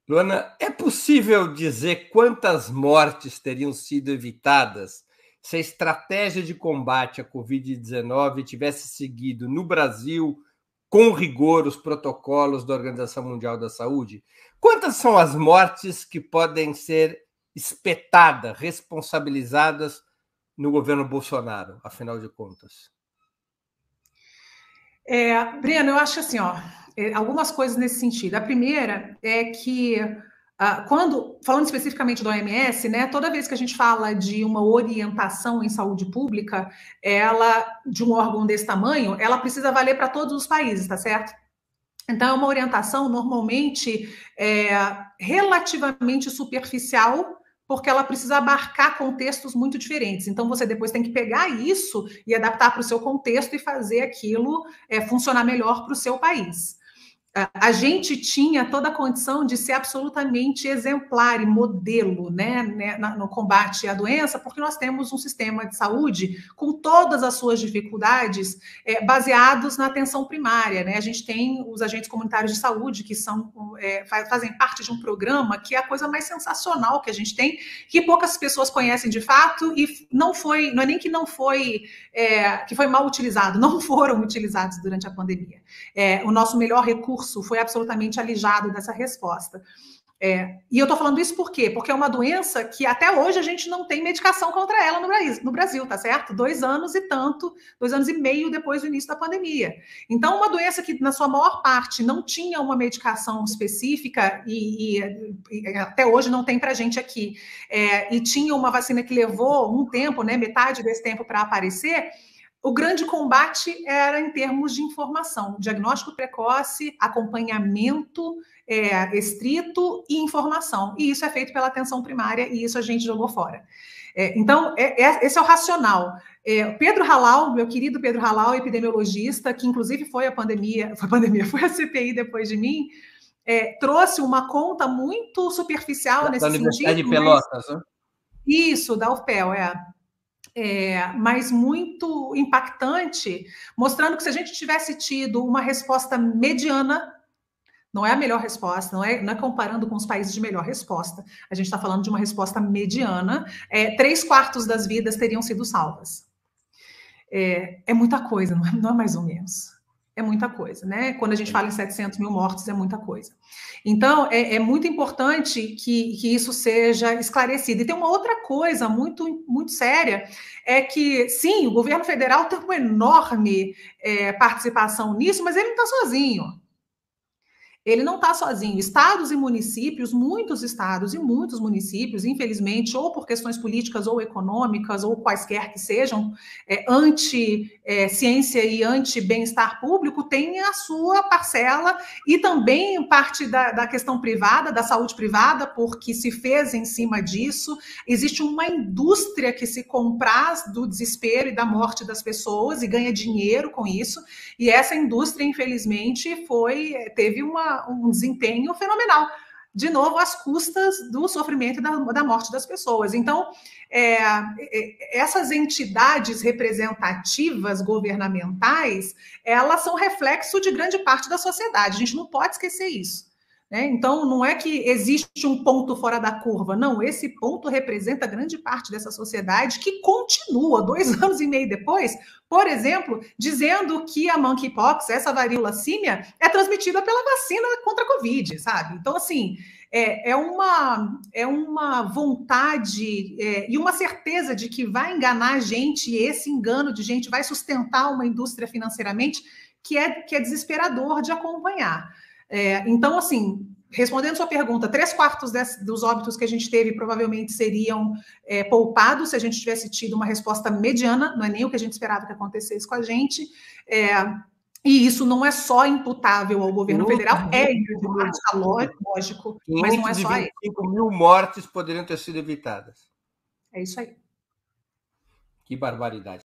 Luana, é possível dizer quantas mortes teriam sido evitadas se a estratégia de combate à Covid-19 tivesse seguido no Brasil, com rigor, os protocolos da Organização Mundial da Saúde? Quantas são as mortes que podem ser espetadas, responsabilizadas no governo Bolsonaro, afinal de contas? Breno, eu acho assim, algumas coisas nesse sentido. A primeira é que, falando especificamente do OMS, né, toda vez que a gente fala de uma orientação em saúde pública, de um órgão desse tamanho, ela precisa valer para todos os países, tá certo? Então, é uma orientação normalmente relativamente superficial, porque ela precisa abarcar contextos muito diferentes. Então, você depois tem que pegar isso e adaptar para o seu contexto e fazer aquilo funcionar melhor para o seu país. A gente tinha toda a condição de ser absolutamente exemplar e modelo, né, no combate à doença, porque nós temos um sistema de saúde com todas as suas dificuldades baseados na atenção primária, né? A gente tem os agentes comunitários de saúde que fazem parte de um programa que é a coisa mais sensacional que a gente tem, que poucas pessoas conhecem de fato e não é nem que não foi que foi mal utilizado, não foram utilizados durante a pandemia. O nosso melhor recurso foi absolutamente alijado dessa resposta. E eu estou falando isso por quê? Porque é uma doença que até hoje a gente não tem medicação contra ela no Brasil, tá certo? 2 anos e meio depois do início da pandemia. Então, uma doença que, na sua maior parte, não tinha uma medicação específica e até hoje não tem para a gente aqui, e tinha uma vacina que levou um tempo, né, metade desse tempo para aparecer. O grande combate era em termos de informação, diagnóstico precoce, acompanhamento estrito e informação. E isso é feito pela atenção primária e isso a gente jogou fora. Então, esse é o racional. Pedro Halal, meu querido Pedro Halal, epidemiologista, que inclusive foi a CPI depois de mim, trouxe uma conta muito superficial nesse sentido. Da Universidade de Pelotas, né? Isso, da UFPEL, mas muito impactante, mostrando que se a gente tivesse tido uma resposta mediana, não é a melhor resposta, não é comparando com os países de melhor resposta, a gente está falando de uma resposta mediana, 3/4 das vidas teriam sido salvas. É muita coisa, não é mais ou menos. É muita coisa, né? Quando a gente fala em 700 mil mortos, é muita coisa. Então, é muito importante que isso seja esclarecido. E tem uma outra coisa muito, muito séria, é que, sim, o governo federal tem uma enorme participação nisso, mas ele não está sozinho. Ele não está sozinho. Estados e municípios, muitos estados e muitos municípios, infelizmente, ou por questões políticas ou econômicas, ou quaisquer que sejam, anti-ciência e anti-bem-estar público, têm a sua parcela e também parte da questão privada, da saúde privada, porque se fez em cima disso. Existe uma indústria que se compraz do desespero e da morte das pessoas e ganha dinheiro com isso. E essa indústria, infelizmente, teve um desempenho fenomenal. De novo, às custas do sofrimento e da morte das pessoas. Então, essas entidades representativas governamentais, elas são reflexo de grande parte da sociedade. A gente não pode esquecer isso. Então, não é que existe um ponto fora da curva, não, esse ponto representa grande parte dessa sociedade que continua, 2 anos e meio depois, por exemplo, dizendo que a monkeypox, essa varíola símia, é transmitida pela vacina contra a Covid, sabe? Então, assim, é uma vontade e uma certeza de que vai enganar a gente, e esse engano de gente vai sustentar uma indústria financeiramente que é desesperador de acompanhar. Então, assim, respondendo sua pergunta, 3/4 dos óbitos que a gente teve provavelmente seriam poupados se a gente tivesse tido uma resposta mediana, não é nem o que a gente esperava que acontecesse com a gente, e isso não é só imputável ao governo federal, lógico, mas não é só ele. 525 mil mortes poderiam ter sido evitadas. É isso aí. Que barbaridade.